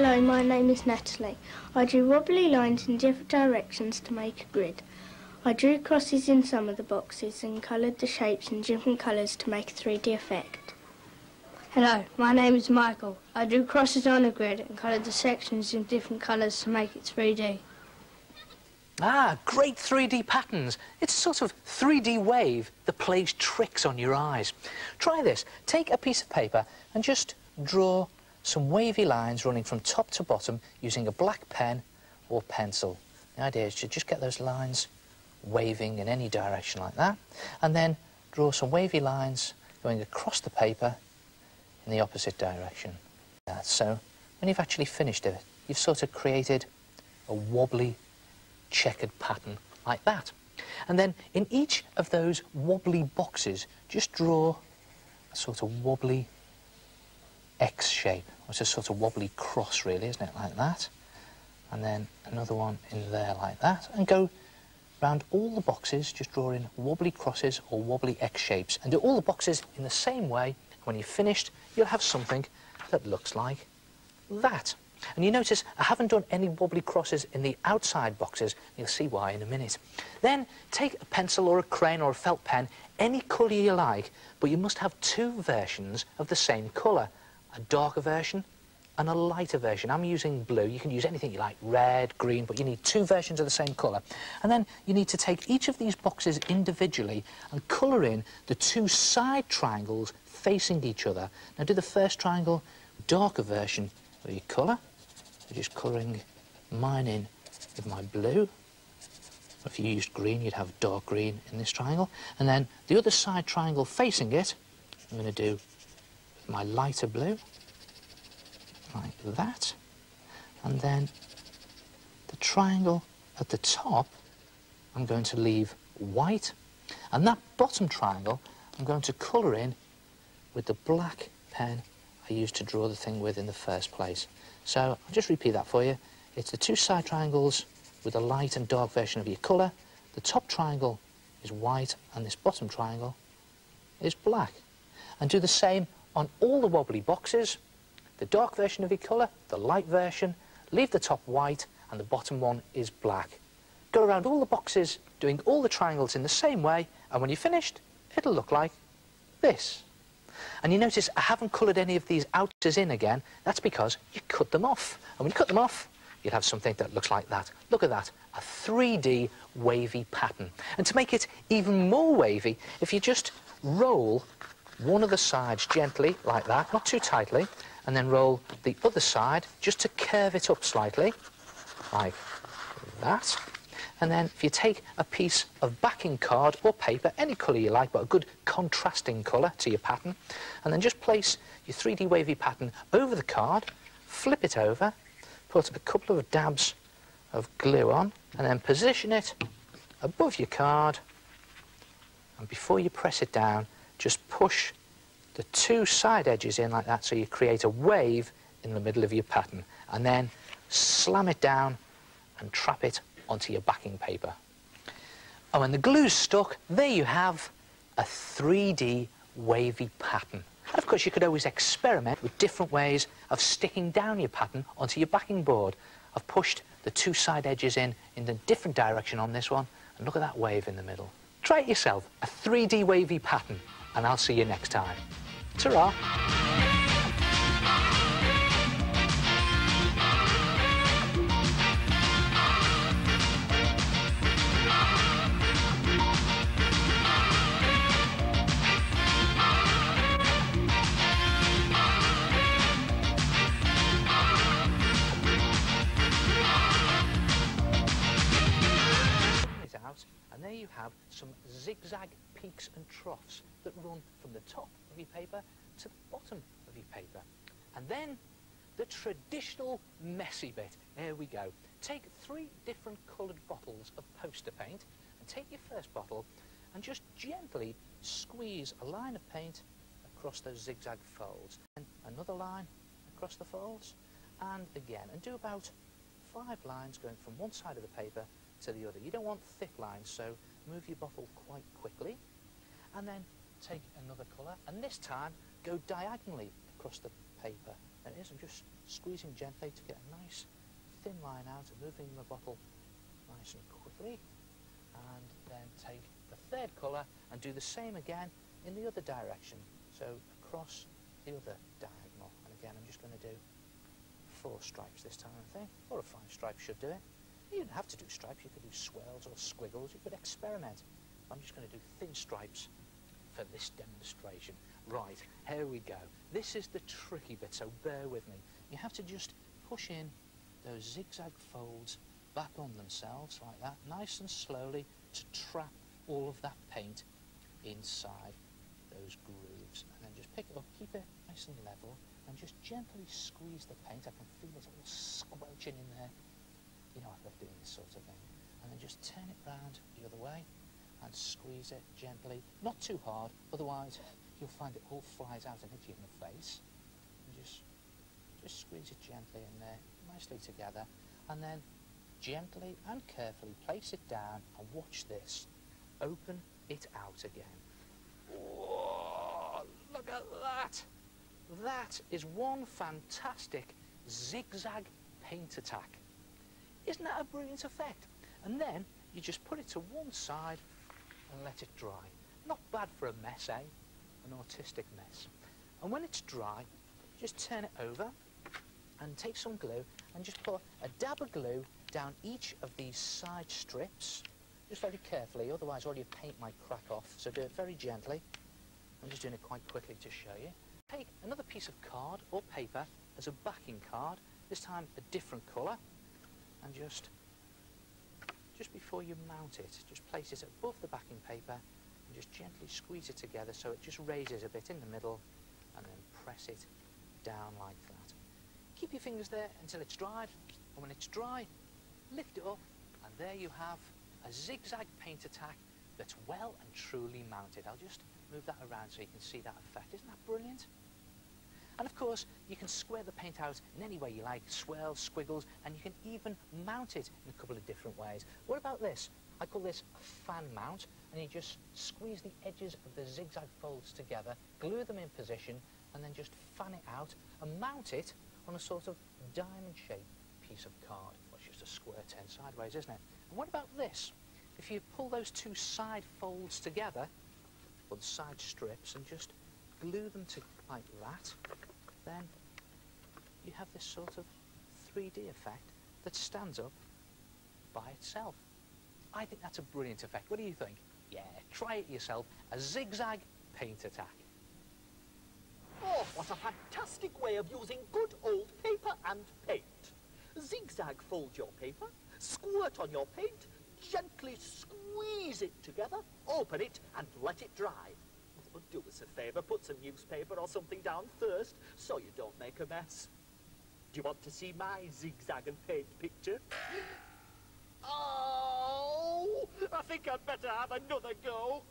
Hello, my name is Natalie. I drew wobbly lines in different directions to make a grid. I drew crosses in some of the boxes and coloured the shapes in different colours to make a 3D effect. Hello, my name is Michael. I drew crosses on a grid and coloured the sections in different colours to make it 3D. Ah, great 3D patterns. It's a sort of 3D wave that plays tricks on your eyes. Try this. Take a piece of paper and just draw some wavy lines running from top to bottom using a black pen or pencil. The idea is to just get those lines waving in any direction like that, and then draw some wavy lines going across the paper in the opposite direction. So when you've actually finished it, you've sort of created a wobbly checkered pattern like that. And then in each of those wobbly boxes, just draw a sort of wobbly X shape. It's a sort of wobbly cross, really, isn't it? Like that. And then another one in there like that. And go round all the boxes, just drawing wobbly crosses or wobbly X shapes. And do all the boxes in the same way. When you've finished, you'll have something that looks like that. And you notice I haven't done any wobbly crosses in the outside boxes. You'll see why in a minute. Then take a pencil or a crayon or a felt pen, any colour you like, but you must have two versions of the same colour. A darker version and a lighter version. I'm using blue. You can use anything you like, red, green, but you need two versions of the same colour. And then you need to take each of these boxes individually and colour in the two side triangles facing each other. Now do the first triangle, darker version of your colour. So just colouring mine in with my blue. If you used green, you'd have dark green in this triangle. And then the other side triangle facing it, I'm going to do my lighter blue, like that. And then the triangle at the top, I'm going to leave white. And that bottom triangle, I'm going to colour in with the black pen I used to draw the thing with in the first place. So I'll just repeat that for you. It's the two side triangles with a light and dark version of your colour. The top triangle is white and this bottom triangle is black. And do the same on all the wobbly boxes. The dark version of your colour, the light version, leave the top white and the bottom one is black. Go around all the boxes doing all the triangles in the same way, and when you're finished, it'll look like this. And you notice I haven't coloured any of these outers in again. That's because you cut them off. And when you cut them off, you'll have something that looks like that. Look at that, a 3D wavy pattern. And to make it even more wavy, if you just roll one of the sides gently, like that, not too tightly, and then roll the other side just to curve it up slightly, like that. And then if you take a piece of backing card or paper, any colour you like, but a good contrasting colour to your pattern, and then just place your 3D wavy pattern over the card, flip it over, put a couple of dabs of glue on, and then position it above your card, and before you press it down, just push the two side edges in like that so you create a wave in the middle of your pattern, and then slam it down and trap it onto your backing paper. And when the glue's stuck, there you have a 3D wavy pattern. And of course you could always experiment with different ways of sticking down your pattern onto your backing board. I've pushed the two side edges in a different direction on this one, and look at that wave in the middle. Try it yourself, a 3D wavy pattern, and I'll see you next time. Ta-ra! And there you have some zigzag peaks and troughs that run from the top of your paper to the bottom of your paper. And then the traditional messy bit. Here we go. Take 3 different coloured bottles of poster paint and take your first bottle and just gently squeeze a line of paint across those zigzag folds, and another line across the folds, and again, and do about 5 lines going from one side of the paper to the other. You don't want thick lines, so move your bottle quite quickly, and then take another colour, and this time go diagonally across the paper. There it is. I'm just squeezing gently to get a nice thin line out and moving the bottle nice and quickly. And then take the third colour and do the same again in the other direction. So across the other diagonal. And again, I'm just going to do 4 stripes this time, I think. 4 or 5 stripes should do it. You don't have to do stripes, you could do swirls or squiggles, you could experiment. I'm just going to do thin stripes for this demonstration. Right, here we go. This is the tricky bit, so bear with me. You have to just push in those zigzag folds back on themselves like that, nice and slowly, to trap all of that paint inside those grooves. And then just pick it up, keep it nice and level, and just gently squeeze the paint. I can feel it all squelching in there. You know, I love doing this sort of thing. And then just turn it round the other way and squeeze it gently. Not too hard, otherwise you'll find it all flies out and hits you in the face. And just squeeze it gently in there, nicely together. And then gently and carefully place it down and watch this. Open it out again. Whoa, look at that! That is one fantastic zigzag paint attack. Isn't that a brilliant effect? And then you just put it to one side and let it dry. Not bad for a mess, eh? An artistic mess. And when it's dry, just turn it over and take some glue and just put a dab of glue down each of these side strips, just very carefully, otherwise all your paint might crack off, so do it very gently. I'm just doing it quite quickly to show you. Take another piece of card or paper as a backing card, this time a different colour, and just before you mount it, just place it above the backing paper and just gently squeeze it together so it just raises a bit in the middle, and then press it down like that. Keep your fingers there until it's dried, and when it's dry, lift it up, and there you have a zigzag paint attack that's well and truly mounted. I'll just move that around so you can see that effect. Isn't that brilliant? And of course, you can square the paint out in any way you like, swirls, squiggles, and you can even mount it in a couple of different ways. What about this? I call this a fan mount, and you just squeeze the edges of the zigzag folds together, glue them in position, and then just fan it out and mount it on a sort of diamond-shaped piece of card. Well, it's just a square turned sideways, isn't it? And what about this? If you pull those two side folds together, or the side strips, and just glue them to like that, then you have this sort of 3D effect that stands up by itself. I think that's a brilliant effect. What do you think? Yeah, try it yourself. A zigzag paint attack. Oh, what a fantastic way of using good old paper and paint. Zigzag fold your paper, squirt on your paint, gently squeeze it together, open it and let it dry. Oh, do us a favour, put some newspaper or something down first so you don't make a mess. Do you want to see my zigzag and paint picture? Oh, I think I'd better have another go.